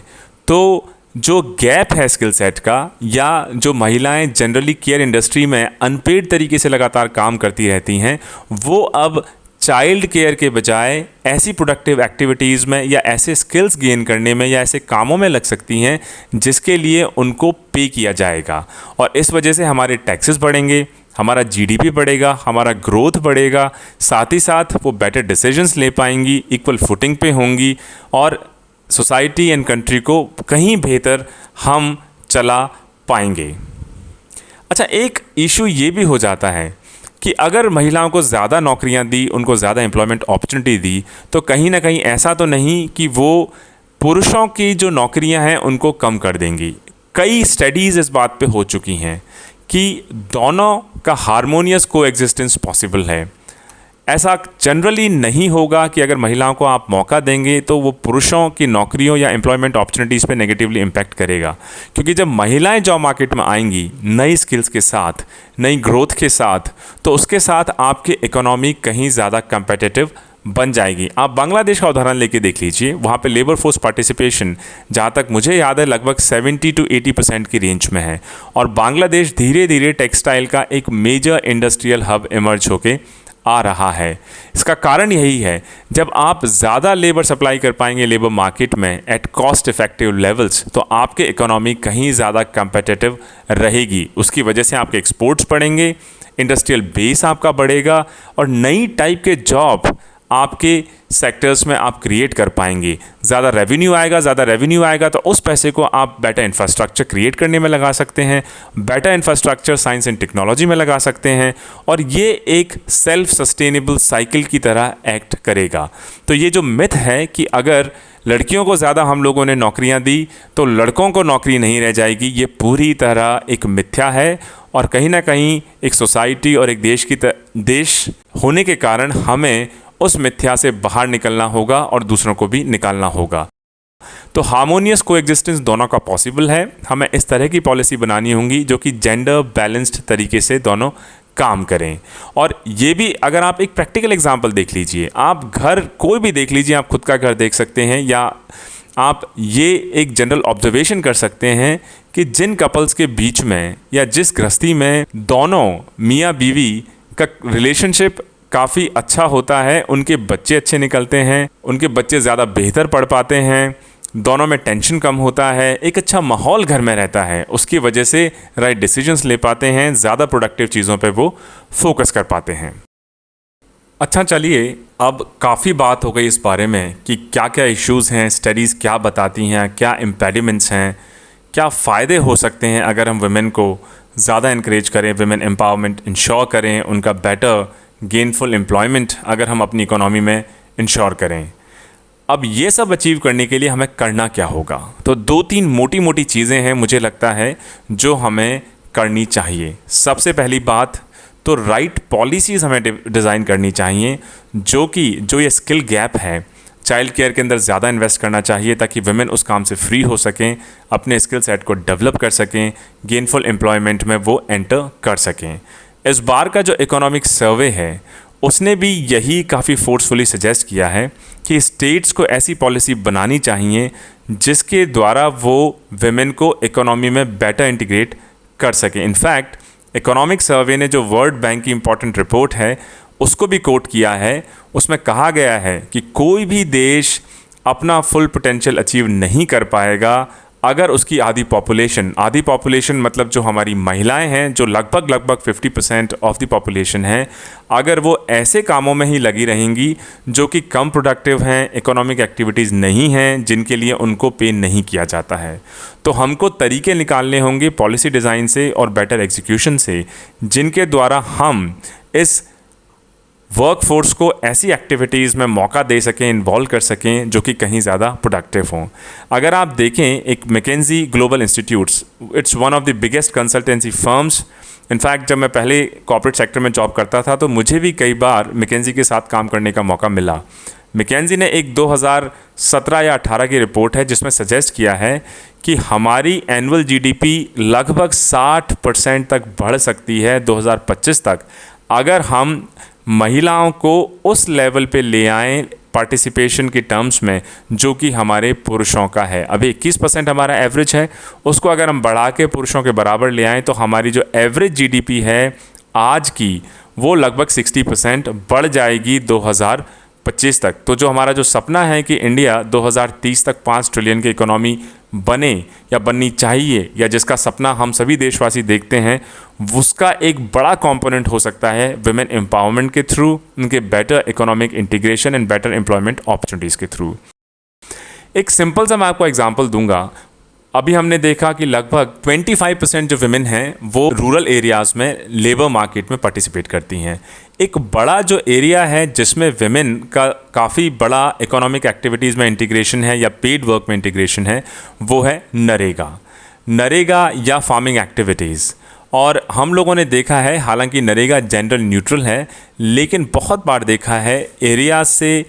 तो जो गैप है स्किल सेट का, या जो महिलाएं जनरली केयर इंडस्ट्री में अनपेड तरीके से लगातार काम करती रहती हैं, वो अब चाइल्ड केयर के बजाय ऐसी प्रोडक्टिव एक्टिविटीज़ में या ऐसे स्किल्स गेन करने में या ऐसे कामों में लग सकती हैं जिसके लिए उनको पे किया जाएगा। और इस वजह से हमारे टैक्सेस बढ़ेंगे, हमारा जीडीपी बढ़ेगा, हमारा ग्रोथ बढ़ेगा, साथ ही साथ वो बेटर डिसीजंस ले पाएंगी, इक्वल फुटिंग पे होंगी और सोसाइटी एंड कंट्री को कहीं बेहतर हम चला पाएंगे। अच्छा, एक इशू ये भी हो जाता है कि अगर महिलाओं को ज़्यादा नौकरियां दी, उनको ज़्यादा एम्प्लॉयमेंट अपॉर्चुनिटी दी, तो कहीं ना कहीं ऐसा तो नहीं कि वो पुरुषों की जो नौकरियां हैं उनको कम कर देंगी। कई स्टडीज़ इस बात पे हो चुकी हैं कि दोनों का हारमोनियस कोएग्जिस्टेंस पॉसिबल है। ऐसा जनरली नहीं होगा कि अगर महिलाओं को आप मौका देंगे तो वो पुरुषों की नौकरियों या एम्प्लॉयमेंट अपॉर्चुनिटीज़ पे नेगेटिवली इम्पैक्ट करेगा, क्योंकि जब महिलाएं जॉब मार्केट में आएंगी नई स्किल्स के साथ, नई ग्रोथ के साथ, तो उसके साथ आपकी इकोनॉमी कहीं ज़्यादा कंपेटिटिव बन जाएगी। आप बांग्लादेश का उदाहरण लेके देख लीजिए, वहाँ पे लेबर फोर्स पार्टिसिपेशन जहाँ तक मुझे याद है लगभग 70 to 80% की रेंज में है। और बांग्लादेश धीरे धीरे टेक्सटाइल का एक मेजर इंडस्ट्रियल हब इमर्ज होके आ रहा है। इसका कारण यही है, जब आप ज़्यादा लेबर सप्लाई कर पाएंगे लेबर मार्केट में एट कॉस्ट इफेक्टिव लेवल्स, तो आपके इकोनॉमी कहीं ज़्यादा कंपेटिटिव रहेगी। उसकी वजह से आपके एक्सपोर्ट्स बढ़ेंगे, इंडस्ट्रियल बेस आपका बढ़ेगा और नई टाइप के जॉब आपके सेक्टर्स में आप क्रिएट कर पाएंगे। ज़्यादा रेवेन्यू आएगा तो उस पैसे को आप बेटर इंफ्रास्ट्रक्चर क्रिएट करने में लगा सकते हैं, better infrastructure science and technology में लगा सकते हैं और ये एक सेल्फ सस्टेनेबल साइकिल की तरह एक्ट करेगा। तो ये जो मिथ है कि अगर लड़कियों को ज़्यादा हम लोगों ने नौकरियां दी तो लड़कों को नौकरी नहीं रह जाएगी, ये पूरी तरह एक मिथ्या है। और कहीं ना कहीं एक सोसाइटी और एक देश होने के कारण हमें उस मिथ्या से बाहर निकलना होगा और दूसरों को भी निकालना होगा। तो हार्मोनियस कोएग्जिस्टेंस दोनों का पॉसिबल है। हमें इस तरह की पॉलिसी बनानी होगी जो कि जेंडर बैलेंस्ड तरीके से दोनों काम करें। और ये भी अगर आप एक प्रैक्टिकल एग्जांपल देख लीजिए, आप घर कोई भी देख लीजिए, आप खुद का घर देख सकते हैं या आप ये एक जनरल ऑब्जर्वेशन कर सकते हैं कि जिन कपल्स के बीच में या जिस गृहस्थी में दोनों मियाँ बीवी का रिलेशनशिप काफ़ी अच्छा होता है, उनके बच्चे अच्छे निकलते हैं, उनके बच्चे ज़्यादा बेहतर पढ़ पाते हैं, दोनों में टेंशन कम होता है, एक अच्छा माहौल घर में रहता है, उसकी वजह से राइट डिसीजंस ले पाते हैं, ज़्यादा प्रोडक्टिव चीज़ों पे वो फोकस कर पाते हैं। अच्छा, चलिए अब काफ़ी बात हो गई इस बारे में कि क्या क्या इश्यूज़ हैं, स्टडीज़ क्या बताती हैं, क्या इम्पेडिमेंट्स हैं, क्या फ़ायदे हो सकते हैं अगर हम वुमेन को ज़्यादा इनक्रेज करें, वुमेन एम्पावरमेंट इंश्योर करें, उनका बेटर गेनफुल एम्प्लॉयमेंट अगर हम अपनी इकोनॉमी में इंश्योर करें। अब ये सब अचीव करने के लिए हमें करना क्या होगा? तो 2-3 मोटी मोटी चीज़ें हैं मुझे लगता है जो हमें करनी चाहिए। सबसे पहली बात तो राइट पॉलिसीज़ हमें डिज़ाइन करनी चाहिए, जो ये स्किल गैप है चाइल्ड केयर के अंदर ज़्यादा इन्वेस्ट करना चाहिए ताकि वुमेन उस काम से फ्री हो सकें, अपने स्किल सेट को डेवलप कर सकें, गेनफुल एम्प्लॉयमेंट में वो एंटर कर सकें। इस बार का जो इकोनॉमिक सर्वे है उसने भी यही काफ़ी फोर्सफुली सजेस्ट किया है कि स्टेट्स को ऐसी पॉलिसी बनानी चाहिए जिसके द्वारा वो विमेन को इकोनॉमी में बेटर इंटीग्रेट कर सके। इनफैक्ट इकोनॉमिक सर्वे ने जो वर्ल्ड बैंक की इंपॉर्टेंट रिपोर्ट है उसको भी कोट किया है। उसमें कहा गया है कि कोई भी देश अपना फुल पोटेंशियल अचीव नहीं कर पाएगा अगर उसकी आधी पॉपुलेशन मतलब जो हमारी महिलाएं हैं, जो लगभग 50% ऑफ द पॉपुलेशन है, अगर वो ऐसे कामों में ही लगी रहेंगी जो कि कम प्रोडक्टिव हैं, इकोनॉमिक एक्टिविटीज़ नहीं हैं, जिनके लिए उनको पे नहीं किया जाता है। तो हमको तरीके निकालने होंगे पॉलिसी डिज़ाइन से और बेटर एग्जीक्यूशन से, जिनके द्वारा हम इस वर्कफोर्स को ऐसी एक्टिविटीज़ में मौका दे सकें, इन्वॉल्व कर सकें जो कि कहीं ज़्यादा प्रोडक्टिव हों। अगर आप देखें एक McKinsey Global Institutes, it's one of the biggest consultancy firms. In fact जब मैं पहले कॉर्पोरेट सेक्टर में जॉब करता था तो मुझे भी कई बार मैकेंजी के साथ काम करने का मौका मिला। मैकेंजी ने एक 2017 या 18 की रिपोर्ट है जिसमें सजेस्ट किया है कि हमारी एनुअल जीडीपी लगभग 60% तक बढ़ सकती है 2025 तक, अगर हम महिलाओं को उस लेवल पे ले आएँ पार्टिसिपेशन के टर्म्स में जो कि हमारे पुरुषों का है। अभी 21% हमारा एवरेज है, उसको अगर हम बढ़ा के पुरुषों के बराबर ले आएँ तो हमारी जो एवरेज जीडीपी है आज की वो लगभग 60% बढ़ जाएगी 2025 तक। तो जो हमारा जो सपना है कि इंडिया 2030 तक 5 ट्रिलियन की इकोनॉमी बने या बननी चाहिए, या जिसका सपना हम सभी देशवासी देखते हैं, उसका एक बड़ा कंपोनेंट हो सकता है विमेन एम्पावरमेंट के थ्रू, उनके better economic integration and better employment opportunities के थ्रू। एक सिंपल सा मैं आपको एग्जांपल दूंगा। अभी हमने देखा कि लगभग 25% जो विमेन हैं वो रूरल एरियाज़ में लेबर मार्केट में पार्टिसिपेट करती हैं। एक बड़ा जो एरिया है जिसमें विमेन का काफ़ी बड़ा इकोनॉमिक एक्टिविटीज़ में इंटीग्रेशन है या पेड वर्क में इंटीग्रेशन है, वो है नरेगा या फार्मिंग एक्टिविटीज़। और हम लोगों ने देखा है, हालांकि नरेगा जेंडर न्यूट्रल है, लेकिन बहुत बार देखा है एरिया से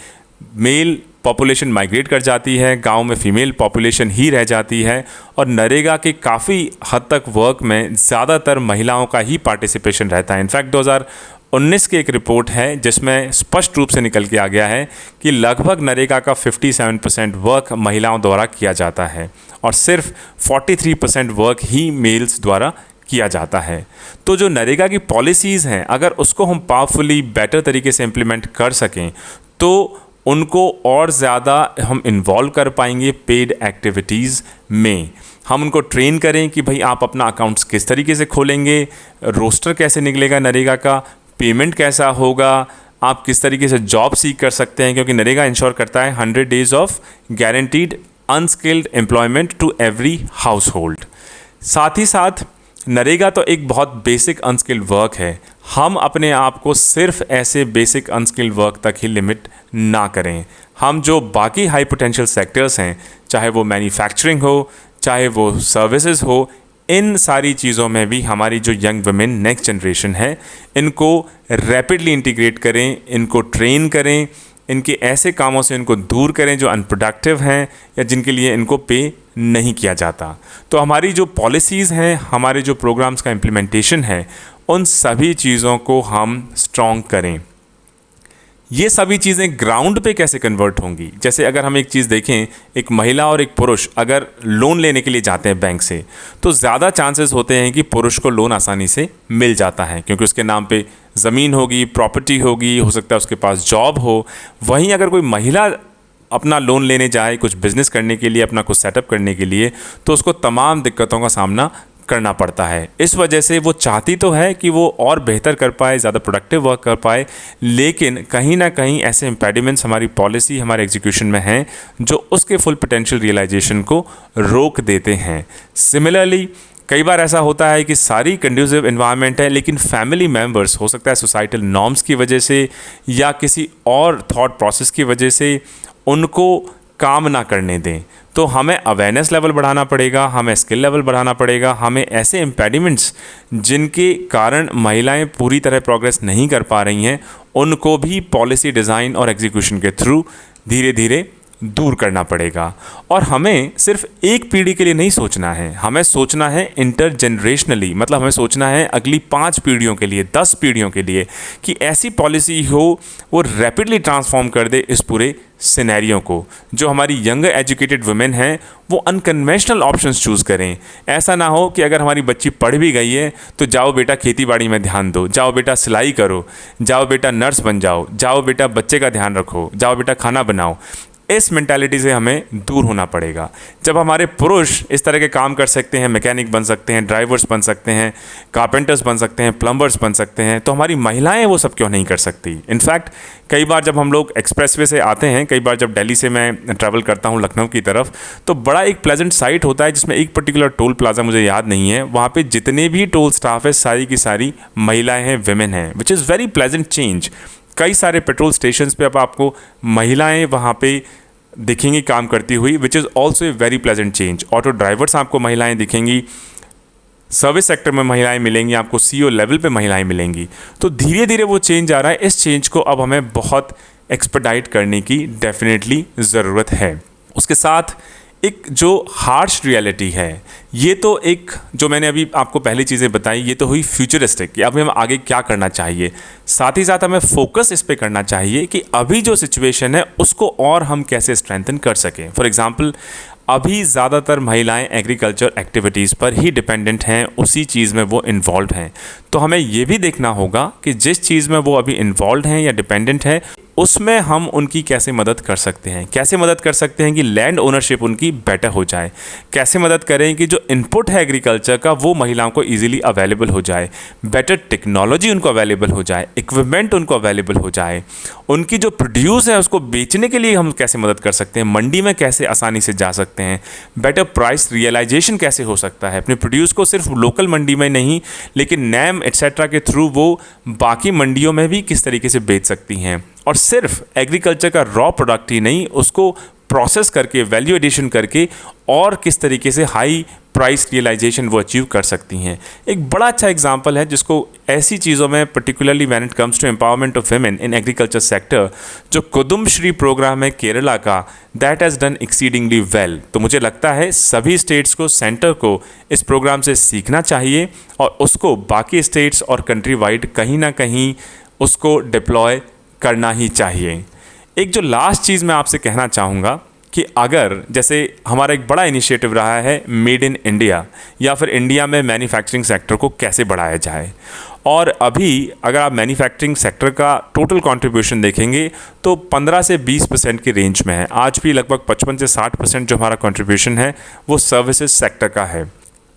मेल पॉपुलेशन माइग्रेट कर जाती है, गांव में फीमेल पॉपुलेशन ही रह जाती है, और नरेगा के काफ़ी हद तक वर्क में ज़्यादातर महिलाओं का ही पार्टिसिपेशन रहता है। इनफैक्ट 2019 की एक रिपोर्ट है जिसमें स्पष्ट रूप से निकल के आ गया है कि लगभग नरेगा का 57% वर्क महिलाओं द्वारा किया जाता है और सिर्फ 43% वर्क ही मेल्स द्वारा किया जाता है। तो जो नरेगा की पॉलिसीज़ हैं, अगर उसको हम पावरफुली बेटर तरीके से इम्प्लीमेंट कर सकें तो उनको और ज़्यादा हम इन्वॉल्व कर पाएंगे पेड एक्टिविटीज़ में। हम उनको ट्रेन करें कि भाई आप अपना अकाउंट्स किस तरीके से खोलेंगे, रोस्टर कैसे निकलेगा नरेगा का, पेमेंट कैसा होगा, आप किस तरीके से जॉब सीख कर सकते हैं, क्योंकि नरेगा इंश्योर करता है 100 days of guaranteed unskilled employment to every household. साथ ही साथ नरेगा तो एक बहुत बेसिक अनस्किल्ड वर्क है। हम अपने आप को सिर्फ ऐसे बेसिक अनस्किल्ड वर्क तक ही लिमिट ना करें। हम जो बाकी हाई पोटेंशियल सेक्टर्स हैं, चाहे वो मैन्युफैक्चरिंग हो, चाहे वो सर्विसेज हो, इन सारी चीज़ों में भी हमारी जो यंग वुमेन नेक्स्ट जनरेशन है, इनको रैपिडली इंटीग्रेट करें, इनको ट्रेन करें, इनके ऐसे कामों से इनको दूर करें जो अनप्रोडक्टिव हैं या जिनके लिए इनको पे नहीं किया जाता। तो हमारी जो पॉलिसीज़ हैं, हमारे जो प्रोग्राम्स का इम्प्लीमेंटेशन है, उन सभी चीज़ों को हम स्ट्रॉन्ग करें। ये सभी चीज़ें ग्राउंड पे कैसे कन्वर्ट होंगी? जैसे अगर हम एक चीज़ देखें, एक महिला और एक पुरुष अगर लोन लेने के लिए जाते हैं बैंक से, तो ज़्यादा चांसेस होते हैं कि पुरुष को लोन आसानी से मिल जाता है, क्योंकि उसके नाम पे ज़मीन होगी, प्रॉपर्टी होगी, हो सकता है उसके पास जॉब हो। वहीं अगर कोई महिला अपना लोन लेने जाए कुछ बिज़नेस करने के लिए, अपना कुछ सेटअप करने के लिए, तो उसको तमाम दिक्कतों का सामना करना पड़ता है। इस वजह से वो चाहती तो है कि वो और बेहतर कर पाए, ज़्यादा प्रोडक्टिव वर्क कर पाए, लेकिन कहीं ना कहीं ऐसे इम्पेडिमेंट्स हमारी पॉलिसी, हमारे एग्जीक्यूशन में हैं जो उसके फुल पोटेंशियल रियलाइजेशन को रोक देते हैं। सिमिलरली कई बार ऐसा होता है कि सारी कंड्यूसिव इन्वायरमेंट है, लेकिन फैमिली मेम्बर्स, हो सकता है सोसाइटल नॉर्म्स की वजह से या किसी और थॉट प्रोसेस की वजह से, उनको काम ना करने दें। तो हमें अवेयरनेस लेवल बढ़ाना पड़ेगा, हमें स्किल लेवल बढ़ाना पड़ेगा, हमें ऐसे इम्पेडिमेंट्स जिनके कारण महिलाएं पूरी तरह प्रोग्रेस नहीं कर पा रही हैं, उनको भी पॉलिसी डिज़ाइन और एग्जीक्यूशन के थ्रू धीरे धीरे दूर करना पड़ेगा। और हमें सिर्फ एक पीढ़ी के लिए नहीं सोचना है, हमें सोचना है इंटरजेनरेशनली, मतलब हमें सोचना है अगली 5 पीढ़ियों के लिए, 10 पीढ़ियों के लिए, कि ऐसी पॉलिसी हो वो रैपिडली ट्रांसफॉर्म कर दे इस पूरे सिनेरियो को। जो हमारी यंग एजुकेटेड वुमेन हैं वो अनकन्वेंशनल ऑप्शंस चूज़ करें। ऐसा ना हो कि अगर हमारी बच्ची पढ़ भी गई है तो जाओ बेटा खेती बाड़ी में ध्यान दो, जाओ बेटा सिलाई करो, जाओ बेटा नर्स बन जाओ, जाओ बेटा बच्चे का ध्यान रखो, जाओ बेटा खाना बनाओ। इस मेंटालिटी से हमें दूर होना पड़ेगा। जब हमारे पुरुष इस तरह के काम कर सकते हैं, मैकेनिक बन सकते हैं, ड्राइवर्स बन सकते हैं, कारपेंटर्स बन सकते हैं, प्लम्बर्स बन सकते हैं, तो हमारी महिलाएं वो सब क्यों नहीं कर सकती। इनफैक्ट कई बार जब हम लोग एक्सप्रेसवे से आते हैं, कई बार जब दिल्ली से मैं ट्रैवल करता हूँ लखनऊ की तरफ, तो बड़ा एक प्लेजेंट साइट होता है जिसमें एक पर्टिकुलर टोल प्लाजा मुझे याद नहीं है, वहाँ पे जितने भी टोल स्टाफ है सारी की सारी महिलाएं हैं, विमेन हैं, which is very pleasant change. कई सारे पेट्रोल स्टेशंस पे अब आपको महिलाएं वहाँ पे दिखेंगी काम करती हुई, which is also a very pleasant change. Auto drivers आपको महिलाएं दिखेंगी, सर्विस सेक्टर में महिलाएं मिलेंगी, आपको सीईओ लेवल पे महिलाएं मिलेंगी। तो धीरे धीरे वो चेंज आ रहा है। इस चेंज को अब हमें बहुत एक्सपेडाइट करने की डेफिनेटली ज़रूरत है। उसके साथ एक जो हार्श रियलिटी है, ये तो एक जो मैंने अभी आपको पहली चीज़ें बताई, ये तो हुई फ्यूचरिस्टिक कि अब हमें आगे क्या करना चाहिए। साथ ही साथ हमें फोकस इस पे करना चाहिए कि अभी जो सिचुएशन है उसको और हम कैसे स्ट्रेंथन कर सकें। फॉर एग्जांपल अभी ज़्यादातर महिलाएं एग्रीकल्चर एक्टिविटीज़ पर ही डिपेंडेंट हैं, उसी चीज़ में वो इन्वॉल्व हैं। तो हमें ये भी देखना होगा कि जिस चीज़ में वो अभी इन्वॉल्व हैं या डिपेंडेंट है उसमें हम उनकी कैसे मदद कर सकते हैं। कैसे मदद कर सकते हैं कि लैंड ओनरशिप उनकी बेटर हो जाए, कैसे मदद करें कि जो इनपुट है एग्रीकल्चर का वो महिलाओं को ईजिली अवेलेबल हो जाए, बेटर टेक्नोलॉजी उनको अवेलेबल हो जाए, इक्विपमेंट उनको अवेलेबल हो जाए, उनकी जो प्रोड्यूस है उसको बेचने के लिए हम कैसे मदद कर सकते हैं, मंडी में कैसे आसानी से जा सकते हैं, बेटर प्राइस रियलाइजेशन कैसे हो सकता है, अपने प्रोड्यूस को सिर्फ लोकल मंडी में नहीं लेकिन नैम एट्सेट्रा के थ्रू वो बाकी मंडियों में भी किस तरीके से बेच सकती हैं। और सिर्फ एग्रीकल्चर का रॉ प्रोडक्ट ही नहीं, उसको प्रोसेस करके वैल्यू एडिशन करके और किस तरीके से हाई प्राइस रियलाइजेशन वो अचीव कर सकती हैं। एक बड़ा अच्छा एग्जांपल है जिसको ऐसी चीज़ों में particularly when it comes to empowerment of women in agriculture sector, जो कुदुम्बश्री प्रोग्राम है केरला का, that has done exceedingly well. तो मुझे लगता है सभी स्टेट्स को, सेंटर को इस प्रोग्राम से सीखना चाहिए और उसको बाकी स्टेट्स और कंट्री वाइड कहीं ना कहीं उसको डिप्लॉय करना ही चाहिए। एक जो लास्ट चीज़ मैं आपसे कहना चाहूँगा कि अगर जैसे हमारा एक बड़ा इनिशिएटिव रहा है मेड इन इंडिया, या फिर इंडिया में मैन्युफैक्चरिंग सेक्टर को कैसे बढ़ाया जाए, और अभी अगर आप मैन्युफैक्चरिंग सेक्टर का टोटल कंट्रीब्यूशन देखेंगे तो 15 से 20% की रेंज में है। आज भी लगभग 55 से 60% जो हमारा कंट्रीब्यूशन है वो सर्विसेज सेक्टर का है।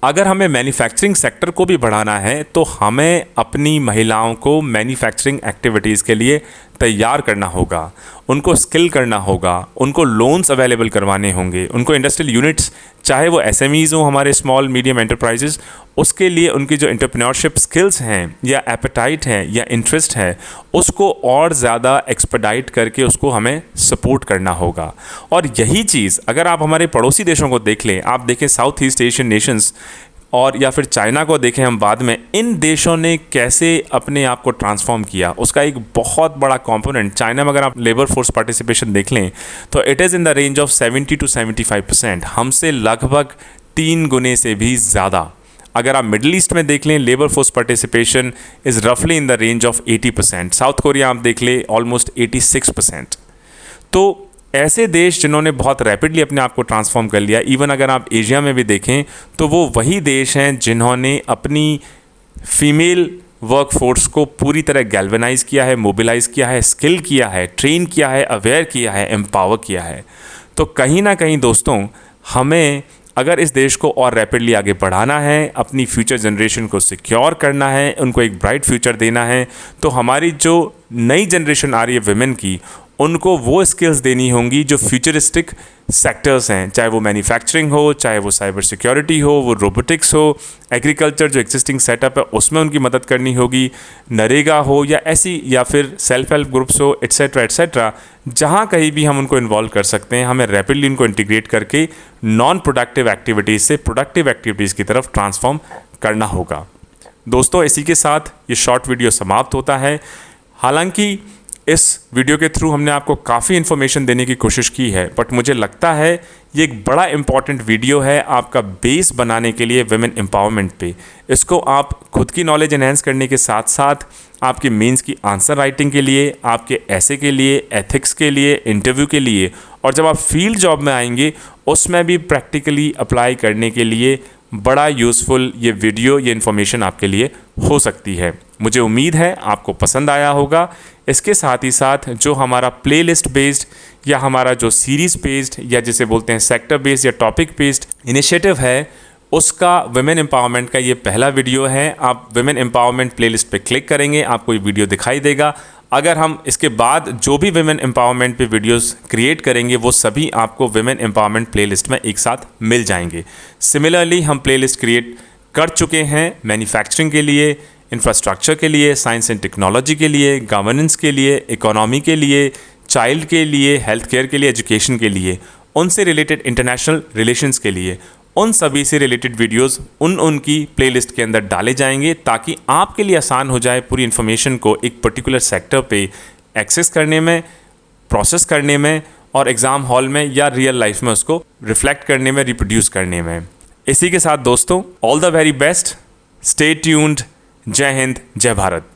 अगर हमें मैन्युफैक्चरिंग सेक्टर को भी बढ़ाना है तो हमें अपनी महिलाओं को मैन्युफैक्चरिंग एक्टिविटीज़ के लिए तैयार करना होगा, उनको स्किल करना होगा, उनको लोन्स अवेलेबल करवाने होंगे, उनको इंडस्ट्रियल यूनिट्स, चाहे वो एसएमईज़ हों, हमारे स्मॉल मीडियम एंटरप्राइजेज़, उसके लिए उनकी जो एंटरप्रेन्योरशिप स्किल्स हैं या एपेटाइट है या इंटरेस्ट है उसको और ज़्यादा एक्सपेडाइट करके उसको हमें सपोर्ट करना होगा। और यही चीज़ अगर आप हमारे पड़ोसी देशों को देख लें, आप देखें साउथ ईस्ट एशियन नेशंस और या फिर चाइना को देखें हम बाद में, इन देशों ने कैसे अपने आप को ट्रांसफॉर्म किया, उसका एक बहुत बड़ा कंपोनेंट चाइना में अगर आप लेबर फोर्स पार्टिसिपेशन देख लें तो it is in the range of 70 to 75%, हमसे लगभग 3 गुने से भी ज़्यादा। अगर आप मिडिल ईस्ट में देख लें लेबर फोर्स पार्टिसिपेशन इज़ रफली in the range of 80%, south Korea आप देख लें ऑलमोस्ट 86%। तो ऐसे देश जिन्होंने बहुत रैपिडली अपने आप को ट्रांसफॉर्म कर लिया, इवन अगर आप एशिया में भी देखें तो वो वही देश हैं जिन्होंने अपनी फीमेल वर्कफोर्स को पूरी तरह गैल्वेनाइज किया है, मोबिलाइज किया है, स्किल किया है, ट्रेन किया है, अवेयर किया है, एम्पावर किया है। तो कहीं ना कहीं दोस्तों हमें अगर इस देश को और रैपिडली आगे बढ़ाना है, अपनी फ्यूचर जनरेशन को सिक्योर करना है, उनको एक ब्राइट फ्यूचर देना है, तो हमारी जो नई जनरेशन आ रही है विमेन की, उनको वो स्किल्स देनी होंगी जो फ्यूचरिस्टिक सेक्टर्स हैं, चाहे वो मैन्युफैक्चरिंग हो, चाहे वो साइबर सिक्योरिटी हो, वो रोबोटिक्स हो, एग्रीकल्चर जो एग्जिस्टिंग सेटअप है उसमें उनकी मदद करनी होगी, नरेगा हो या ऐसी, या फिर सेल्फ हेल्प ग्रुप्स हो, एट्सेट्रा एट्सेट्रा, जहाँ कहीं भी हम उनको इन्वॉल्व कर सकते हैं, हमें रैपिडली उनको इंटीग्रेट करके नॉन प्रोडक्टिव एक्टिविटीज़ से प्रोडक्टिव एक्टिविटीज़ की तरफ ट्रांसफॉर्म करना होगा। दोस्तों इसी के साथ ये शॉर्ट वीडियो समाप्त होता है। हालांकि इस वीडियो के थ्रू हमने आपको काफ़ी इन्फॉर्मेशन देने की कोशिश की है, बट मुझे लगता है ये एक बड़ा इंपॉर्टेंट वीडियो है आपका बेस बनाने के लिए वुमेन एम्पावरमेंट पे। इसको आप खुद की नॉलेज एनहेंस करने के साथ साथ आपके मेंस की आंसर राइटिंग के लिए, आपके ऐसे के लिए, एथिक्स के लिए, इंटरव्यू के लिए, और जब आप फील्ड जॉब में आएंगे उसमें भी प्रैक्टिकली अप्लाई करने के लिए बड़ा यूज़फुल ये वीडियो, ये इन्फॉर्मेशन आपके लिए हो सकती है। मुझे उम्मीद है आपको पसंद आया होगा। इसके साथ ही साथ जो हमारा प्लेलिस्ट बेस्ड या हमारा जो सीरीज़ बेस्ड या जिसे बोलते हैं सेक्टर बेस्ड या टॉपिक बेस्ड इनिशिएटिव है, उसका वुमेन एम्पावरमेंट का ये पहला वीडियो है। आप वुमेन एम्पावरमेंट प्लेलिस्ट पे क्लिक करेंगे, आपको ये वीडियो दिखाई देगा। अगर हम इसके बाद जो भी वुमेन एम्पावरमेंट पे वीडियोस क्रिएट करेंगे वो सभी आपको वुमेन एम्पावरमेंट प्लेलिस्ट में एक साथ मिल जाएंगे। सिमिलरली हम प्लेलिस्ट क्रिएट कर चुके हैं मैन्युफैक्चरिंग के लिए, इंफ्रास्ट्रक्चर के लिए, साइंस एंड टेक्नोलॉजी के लिए, गवर्नेंस के लिए, इकोनॉमी के लिए, चाइल्ड के लिए, हेल्थ केयर के लिए, एजुकेशन के लिए, उनसे रिलेटेड इंटरनेशनल रिलेशंस के लिए, उन सभी से रिलेटेड वीडियोस उनकी प्लेलिस्ट के अंदर डाले जाएंगे ताकि आपके लिए आसान हो जाए पूरी इन्फॉर्मेशन को एक पर्टिकुलर सेक्टर पे एक्सेस करने में, प्रोसेस करने में और एग्ज़ाम हॉल में या रियल लाइफ में उसको रिफ्लेक्ट करने में, रिप्रोड्यूस करने में। इसी के साथ दोस्तों, all the very best, stay tuned, जय हिंद, जय भारत।